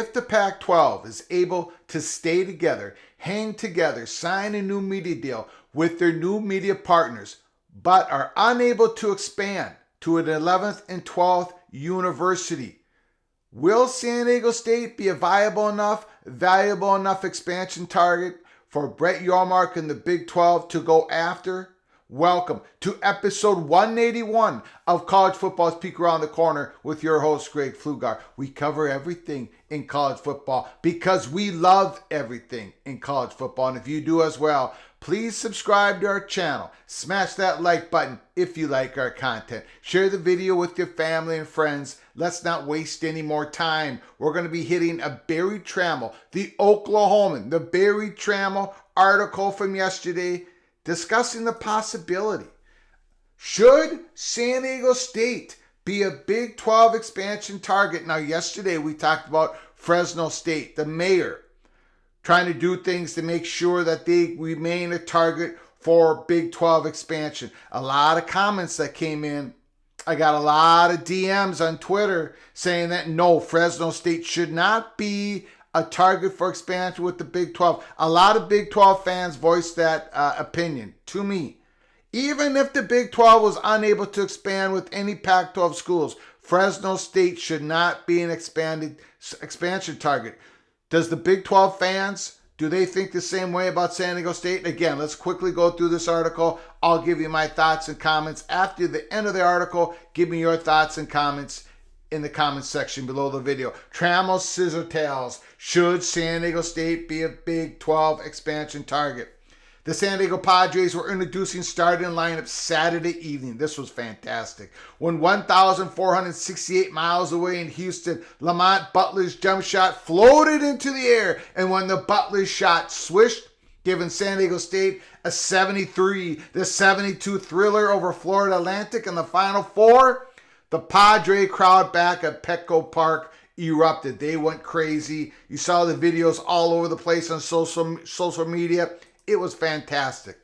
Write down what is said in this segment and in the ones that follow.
if the Pac-12 is able to stay together, hang together, sign a new media deal with their new media partners, but are unable to expand to an 11th and 12th university, will San Diego State be a valuable enough expansion target for Brett Yormark and the Big 12 to go after? Welcome to episode 181 of College Football's Peek Around the Corner with your host, Greg Pflugar. We cover everything in college football because we love everything in college football. And if you do as well, please subscribe to our channel. Smash that like button if you like our content. Share the video with your family and friends. Let's not waste any more time. We're going to be hitting a Barry Tramel, the Oklahoman, the Barry Tramel article from yesterday, discussing the possibility. Should San Diego State be a Big 12 expansion target? Now, yesterday we talked about Fresno State, the mayor, trying to do things to make sure that they remain a target for Big 12 expansion. A lot of comments that came in. I got a lot of DMs on Twitter saying that no, Fresno State should not be a target for expansion with the Big 12. A lot of Big 12 fans voiced that opinion to me. Even if the Big 12 was unable to expand with any Pac-12 schools, Fresno State should not be an expansion target. Does the Big 12 fans, do they think the same way about San Diego State? Again, let's quickly go through this article. I'll give you my thoughts and comments. After the end of the article, give me your thoughts and comments in the comments section below the video. Tramel Scissor Tales. Should San Diego State be a Big 12 expansion target? The San Diego Padres were introducing starting lineup Saturday evening. This was fantastic. When 1,468 miles away in Houston, Lamont Butler's jump shot floated into the air, and when the Butler shot swished, giving San Diego State a 73-72 thriller over Florida Atlantic in the Final Four, the Padre crowd back at Petco Park erupted. They went crazy. You saw the videos all over the place on social media. It was fantastic.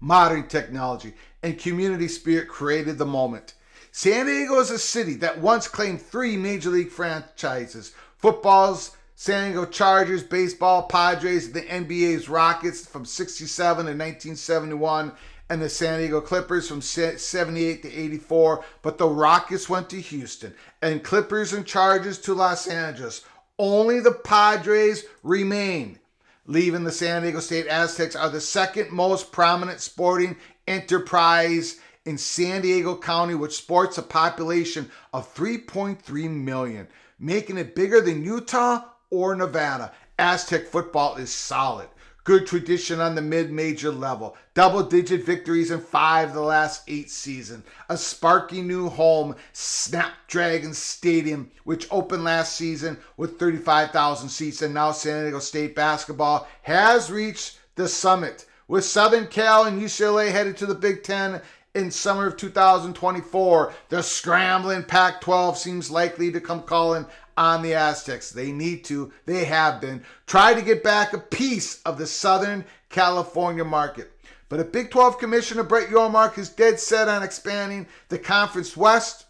Modern technology and community spirit created the moment. San Diego is a city that once claimed 3 major league franchises: football's San Diego Chargers, baseball, Padres, the NBA's Rockets from 67 to 1971, and the San Diego Clippers from 78 to 84. But the Rockets went to Houston, and Clippers and Chargers to Los Angeles. Only the Padres remain. Leaving the San Diego State Aztecs are the second most prominent sporting enterprise in San Diego County, which sports a population of 3.3 million, making it bigger than Utah or Nevada. Aztec football is solid. Good tradition on the mid-major level. Double-digit victories in 5 of the last 8 seasons. A sparky new home, Snapdragon Stadium, which opened last season with 35,000 seats. And now San Diego State basketball has reached the summit, with Southern Cal and UCLA headed to the Big Ten in summer of 2024. The scrambling Pac-12 seems likely to come calling on the Aztecs. They need to, they have been, try to get back a piece of the Southern California market. But a Big 12 Commissioner Brett Yormark is dead set on expanding the Conference West.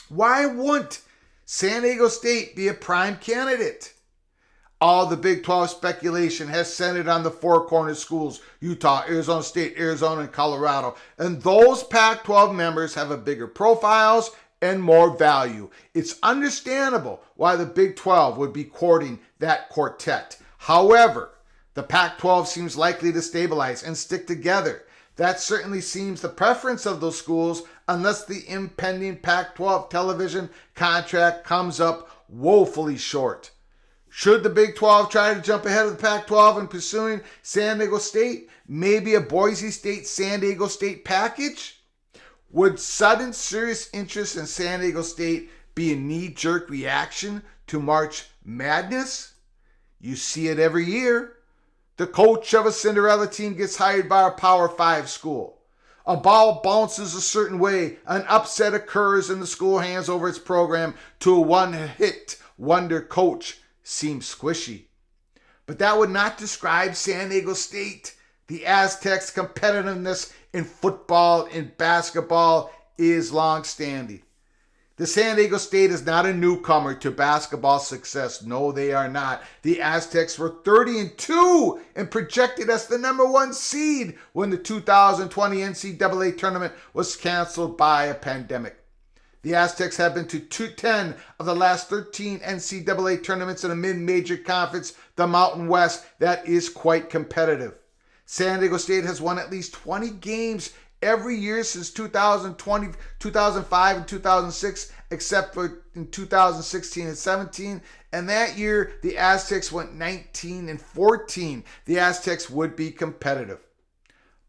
Why wouldn't San Diego State be a prime candidate? All the Big 12 speculation has centered on the Four Corner schools: Utah, Arizona State, Arizona, and Colorado. And those Pac-12 members have a bigger profiles and more value. It's understandable why the Big 12 would be courting that quartet. However, the Pac-12 seems likely to stabilize and stick together. That certainly seems the preference of those schools, unless the impending Pac-12 television contract comes up woefully short. Should the Big 12 try to jump ahead of the Pac-12 in pursuing San Diego State? Maybe a Boise State, San Diego State package? Would sudden serious interest in San Diego State be a knee-jerk reaction to March Madness? You see it every year. The coach of a Cinderella team gets hired by a Power 5 school. A ball bounces a certain way, an upset occurs, and the school hands over its program to a one-hit wonder coach. Seems squishy. But that would not describe San Diego State. The Aztecs' competitiveness in football and basketball is long-standing. The San Diego State is not a newcomer to basketball success. No, they are not. The Aztecs were 30-2 and projected as the number 1 seed when the 2020 NCAA tournament was canceled by a pandemic. The Aztecs have been to 10 of the last 13 NCAA tournaments in a mid-major conference, the Mountain West, that is quite competitive. San Diego State has won at least 20 games every year since 2020, 2005, and 2006, except for in 2016 and 17. And that year, the Aztecs went 19-14. The Aztecs would be competitive.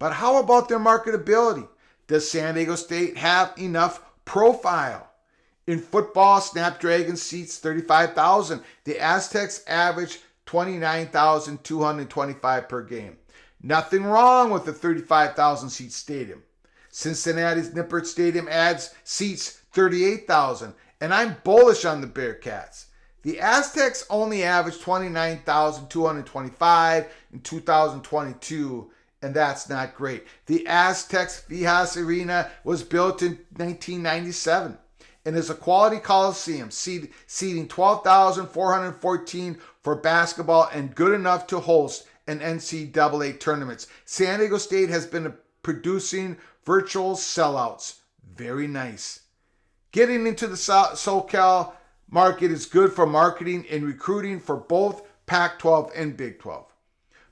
But how about their marketability? Does San Diego State have enough profile? In football, Snapdragon seats 35,000. The Aztecs average 29,225 per game. Nothing wrong with the 35,000 seat stadium. Cincinnati's Nippert Stadium adds seats 38,000, and I'm bullish on the Bearcats. The Aztecs only averaged 29,225 in 2022, and that's not great. The Aztecs Vijas Arena was built in 1997 and is a quality coliseum, seating 12,414 for basketball and good enough to host an NCAA tournaments. San Diego State has been producing virtual sellouts. Very nice. Getting into the SoCal market is good for marketing and recruiting for both Pac-12 and Big 12.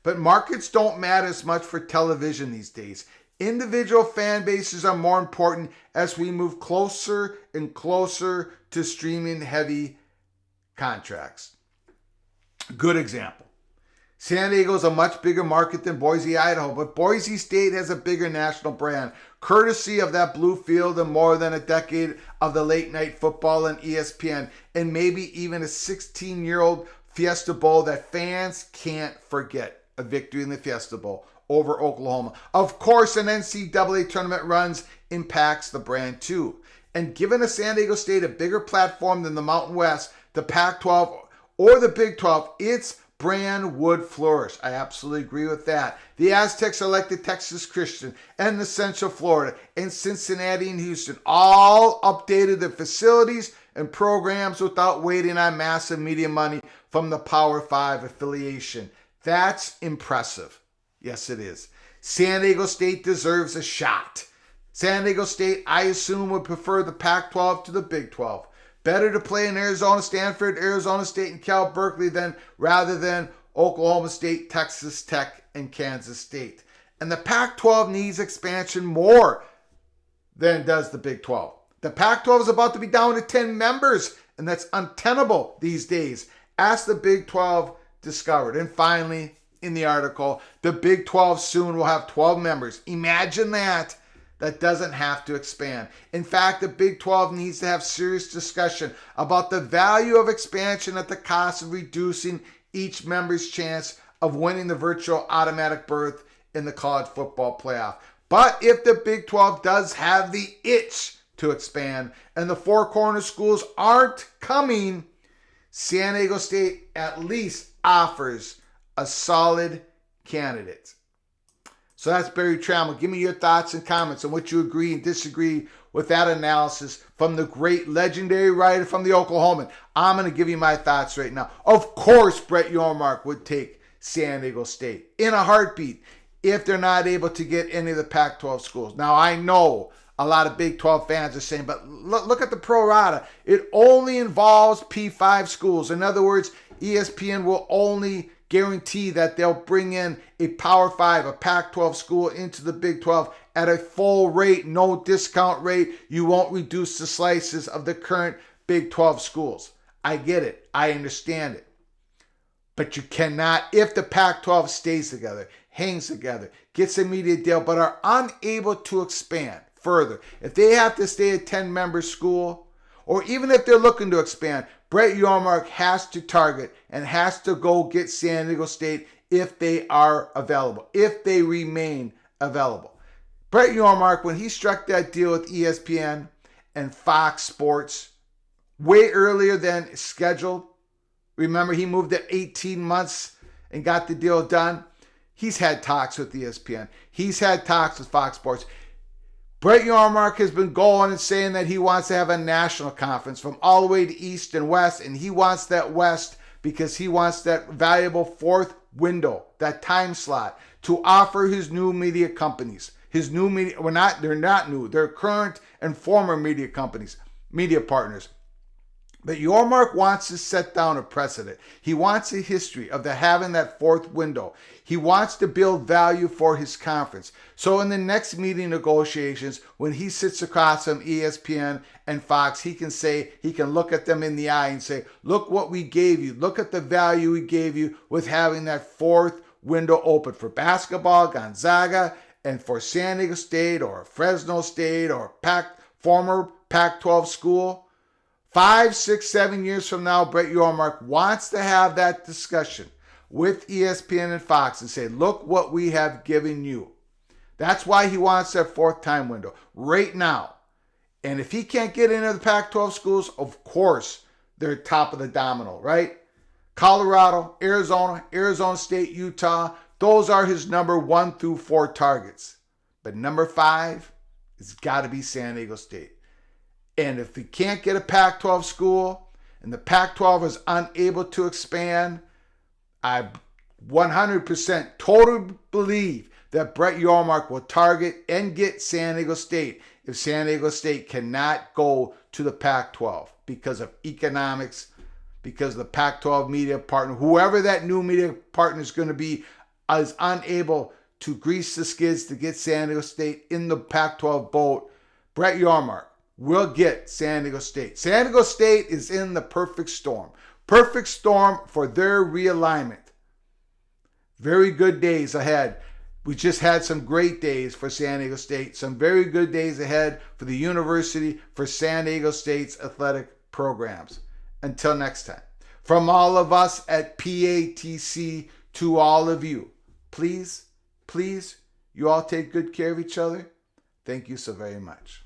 But markets don't matter as much for television these days. Individual fan bases are more important as we move closer and closer to streaming heavy contracts. Good example. San Diego is a much bigger market than Boise, Idaho, but Boise State has a bigger national brand, courtesy of that blue field and more than a decade of the late night football and ESPN, and maybe even a 16-year-old Fiesta Bowl that fans can't forget. A victory in the Fiesta Bowl over Oklahoma. Of course, an NCAA tournament runs impacts the brand too. And given a San Diego State a bigger platform than the Mountain West, the Pac-12, or the Big 12, its brand would flourish. I absolutely agree with that. The Aztecs are like the Texas Christian and the Central Florida and Cincinnati and Houston, all updated their facilities and programs without waiting on massive media money from the Power 5 affiliation. That's impressive. Yes, it is. San Diego State deserves a shot. San Diego State, I assume, would prefer the Pac-12 to the Big 12. Better to play in Arizona, Stanford, Arizona State, and Cal Berkeley rather than Oklahoma State, Texas Tech, and Kansas State. And the Pac-12 needs expansion more than does the Big 12. The Pac-12 is about to be down to 10 members, and that's untenable these days, as the Big 12 discovered. And finally, in the article, the Big 12 soon will have 12 members. Imagine that. That doesn't have to expand. In fact, the Big 12 needs to have serious discussion about the value of expansion at the cost of reducing each member's chance of winning the virtual automatic berth in the college football playoff. But if the Big 12 does have the itch to expand and the Four Corner schools aren't coming, San Diego State at least offers a solid candidate. So that's Barry Tramel. Give me your thoughts and comments on what you agree and disagree with that analysis from the great legendary writer from the Oklahoman. I'm going to give you my thoughts right now. Of course, Brett Yormark would take San Diego State in a heartbeat if they're not able to get any of the Pac-12 schools. Now, I know a lot of Big 12 fans are saying, but look at the pro rata. It only involves P5 schools. In other words, ESPN will only guarantee that they'll bring in a Power 5, a Pac-12 school into the Big 12 at a full rate, no discount rate. You won't reduce the slices of the current Big 12 schools. I get it. I understand it. But you cannot, if the Pac-12 stays together, hangs together, gets a media deal, but are unable to expand further, if they have to stay a 10-member school, or even if they're looking to expand, Brett Yormark has to target and has to go get San Diego State if they are available, if they remain available. Brett Yormark, when he struck that deal with ESPN and Fox Sports way earlier than scheduled, remember he moved at 18 months and got the deal done. He's had talks with ESPN. He's had talks with Fox Sports. Brett Yormark has been going and saying that he wants to have a national conference from all the way to East and West, and he wants that West because he wants that valuable fourth window, that time slot, to offer his new media companies. His new media, they're not new, they're current and former media companies, media partners. But Yormark wants to set down a precedent. He wants a history of having that fourth window. He wants to build value for his conference. So in the next meeting negotiations, when he sits across from ESPN and Fox, he can look at them in the eye and say, look what we gave you. Look at the value we gave you with having that fourth window open for basketball, Gonzaga, and for San Diego State or Fresno State or former Pac-12 school. 5, 6, 7 years from now, Brett Yormark wants to have that discussion with ESPN and Fox and say, look what we have given you. That's why he wants that fourth time window right now. And if he can't get into the Pac-12 schools, of course, they're top of the domino, right? Colorado, Arizona State, Utah, those are his number 1 through 4 targets. But number 5 has got to be San Diego State. And if he can't get a Pac-12 school and the Pac-12 is unable to expand, I 100% totally believe that Brett Yormark will target and get San Diego State if San Diego State cannot go to the Pac-12 because of economics, because the Pac-12 media partner, whoever that new media partner is going to be, is unable to grease the skids to get San Diego State in the Pac-12 boat. Brett Yormark will get San Diego State. San Diego State is in the perfect storm. Perfect storm for their realignment. Very good days ahead. We just had some great days for San Diego State. Some very good days ahead for the university, for San Diego State's athletic programs. Until next time. From all of us at PATC to all of you, please, you all take good care of each other. Thank you so very much.